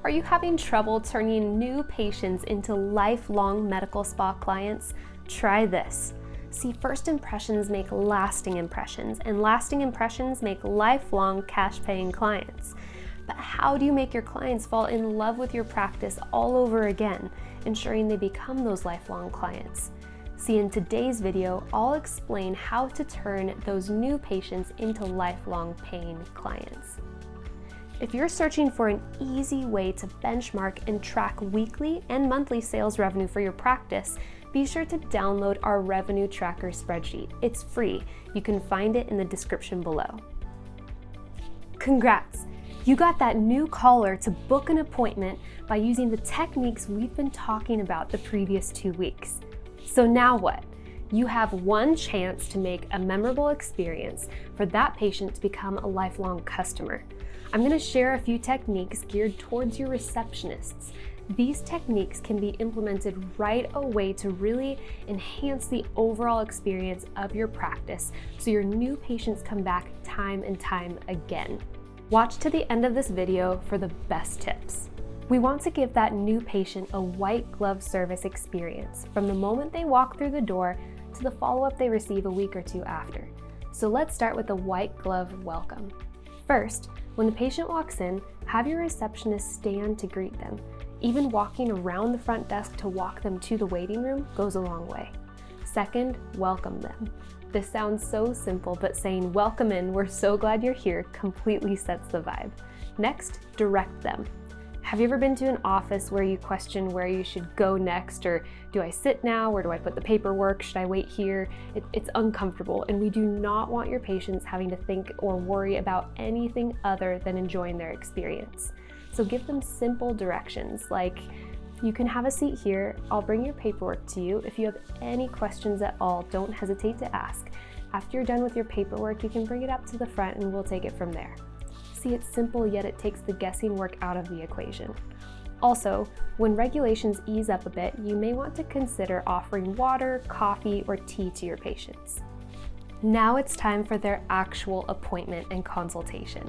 Are you having trouble turning new patients into lifelong medical spa clients? Try this. See, first impressions make lasting impressions, and lasting impressions make lifelong cash-paying clients. But how do you make your clients fall in love with your practice all over again, ensuring they become those lifelong clients? See, in today's video, I'll explain how to turn those new patients into lifelong paying clients. If you're searching for an easy way to benchmark and track weekly and monthly sales revenue for your practice, be sure to download our revenue tracker spreadsheet. It's free. You can find it in the description below. Congrats! You got that new caller to book an appointment by using the techniques we've been talking about the previous 2 weeks. So now what? You have one chance to make a memorable experience for that patient to become a lifelong customer. I'm going to share a few techniques geared towards your receptionists. These techniques can be implemented right away to really enhance the overall experience of your practice so your new patients come back time and time again. Watch to the end of this video for the best tips. We want to give that new patient a white glove service experience from the moment they walk through the door to the follow-up they receive a week or two after. So let's start with the white glove welcome. First, when the patient walks in, have your receptionist stand to greet them. Even walking around the front desk to walk them to the waiting room goes a long way. Second, welcome them. This sounds so simple, but saying welcome in, we're so glad you're here completely sets the vibe. Next, direct them. Have you ever been to an office where you question where you should go next, or do I sit now? Where do I put the paperwork? Should I wait here? It's uncomfortable, and we do not want your patients having to think or worry about anything other than enjoying their experience. So give them simple directions like, you can have a seat here, I'll bring your paperwork to you. If you have any questions at all, don't hesitate to ask. After you're done with your paperwork, you can bring it up to the front and we'll take it from there. See, it's simple, yet it takes the guessing work out of the equation. Also, when regulations ease up a bit, you may want to consider offering water, coffee, or tea to your patients. Now it's time for their actual appointment and consultation.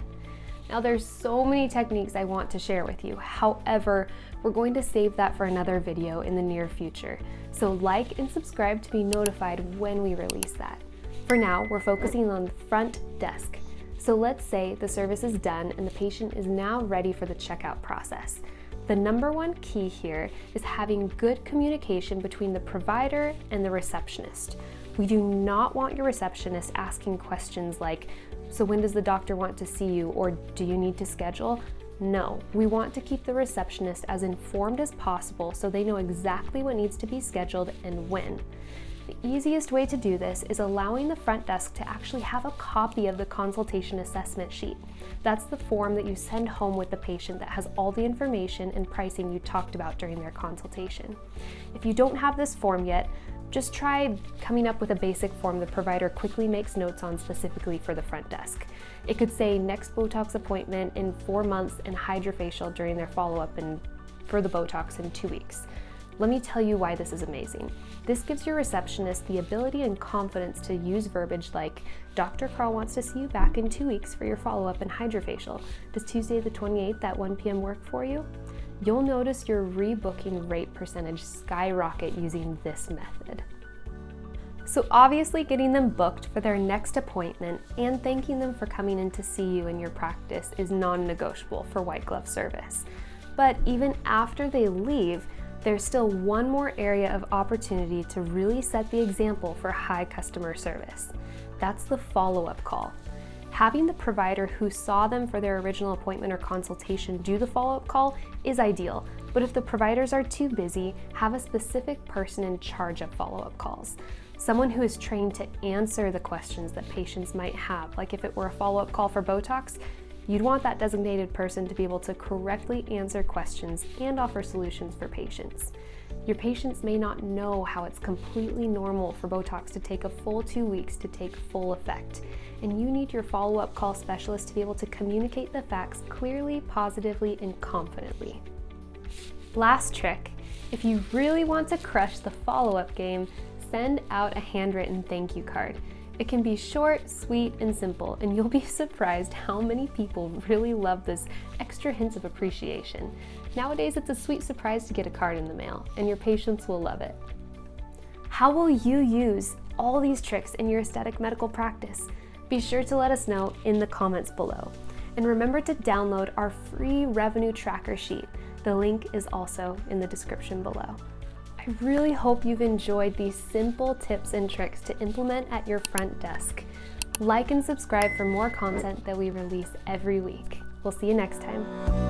Now there's so many techniques I want to share with you. However, we're going to save that for another video in the near future. So like and subscribe to be notified when we release that. For now, we're focusing on the front desk. So let's say the service is done and the patient is now ready for the checkout process. The number one key here is having good communication between the provider and the receptionist. We do not want your receptionist asking questions like, so when does the doctor want to see you, or do you need to schedule? No, we want to keep the receptionist as informed as possible so they know exactly what needs to be scheduled and when. The easiest way to do this is allowing the front desk to actually have a copy of the consultation assessment sheet. That's the form that you send home with the patient that has all the information and pricing you talked about during their consultation. If you don't have this form yet, just try coming up with a basic form the provider quickly makes notes on specifically for the front desk. It could say next Botox appointment in 4 months and hydrofacial during their follow-up and for the Botox in 2 weeks. Let me tell you why this is amazing. This gives your receptionist the ability and confidence to use verbiage like, Dr. Carl wants to see you back in 2 weeks for your follow-up and hydrofacial. Does Tuesday the 28th at 1 p.m. work for you? You'll notice your rebooking rate percentage skyrocket using this method. So obviously getting them booked for their next appointment and thanking them for coming in to see you in your practice is non-negotiable for white glove service. But even after they leave, there's still one more area of opportunity to really set the example for high customer service. That's the follow-up call. Having the provider who saw them for their original appointment or consultation do the follow-up call is ideal, but if the providers are too busy, have a specific person in charge of follow-up calls. Someone who is trained to answer the questions that patients might have, like if it were a follow-up call for Botox, you'd want that designated person to be able to correctly answer questions and offer solutions for patients. Your patients may not know how it's completely normal for Botox to take a full 2 weeks to take full effect, and you need your follow-up call specialist to be able to communicate the facts clearly, positively, and confidently. Last trick, if you really want to crush the follow-up game, send out a handwritten thank you card. It can be short, sweet, and simple, and you'll be surprised how many people really love this extra hints of appreciation. Nowadays, it's a sweet surprise to get a card in the mail, and your patients will love it. How will you use all these tricks in your aesthetic medical practice? Be sure to let us know in the comments below. And remember to download our free revenue tracker sheet. The link is also in the description below. I really hope you've enjoyed these simple tips and tricks to implement at your front desk. Like and subscribe for more content that we release every week. We'll see you next time.